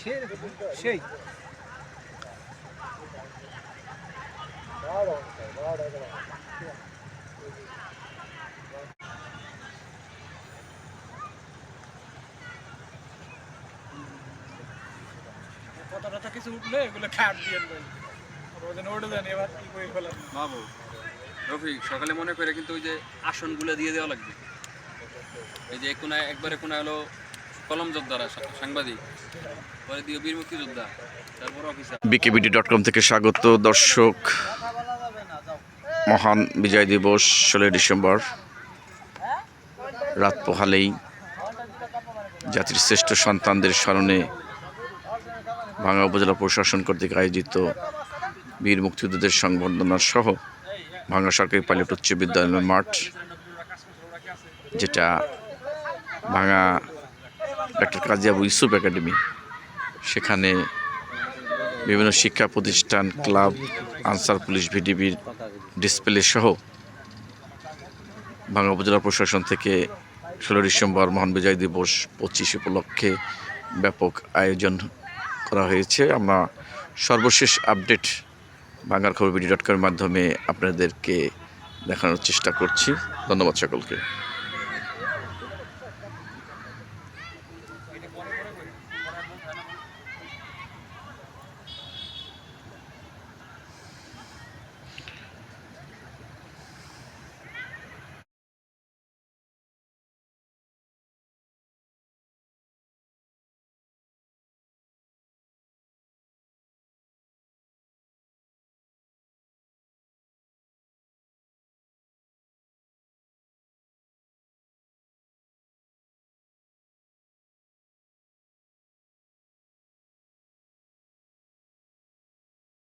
সেই কতটা কিছু উঠলে এগুলো খাট দিয়ে ওটা জানি এবার কি করে ফেলাম বাবু রফিক সকালে মনে করে কিন্তু ওই যে আসনগুলো দিয়ে দেওয়া লাগবে। এই যে কোনায় একবারে কোনায় হলো কলম যোদ্ধারা সাংবাদিক, পরে দিয়ে বীর মুক্তিযোদ্ধা, তারপর অফিসার। বিকেবিডি.com থেকে স্বাগত দর্শক। মহান বিজয় দিবস 16 ডিসেম্বর রাত পোহালেই জাতির শ্রেষ্ঠ সন্তানদের স্মরণে ভাঙ্গা উপজেলা প্রশাসন কর্তৃক আয়োজিত বীর মুক্তিযোদ্ধাদের সংবর্ধনা সহ ভাঙ্গা সরকারি পাইলট উচ্চ বিদ্যালয় মাঠ, যেটা ভাঙ্গা ডক্টর কাজী আবু ইউসুফ একাডেমি, সেখানে বিভিন্ন শিক্ষা প্রতিষ্ঠান, ক্লাব, আনসার পুলিশ, ভিডিবির ডিসপ্লে সহ ভাঙ্গা উপজেলা প্রশাসন থেকে 16 ডিসেম্বর মহান বিজয় দিবস 25 উপলক্ষে ব্যাপক আয়োজন করা হয়েছে। আমরা সর্বশেষ আপডেট ভাঙ্গার খবর বিডি.com এর মাধ্যমে আপনাদেরকে দেখানোর চেষ্টা করছি। ধন্যবাদ সকলকে।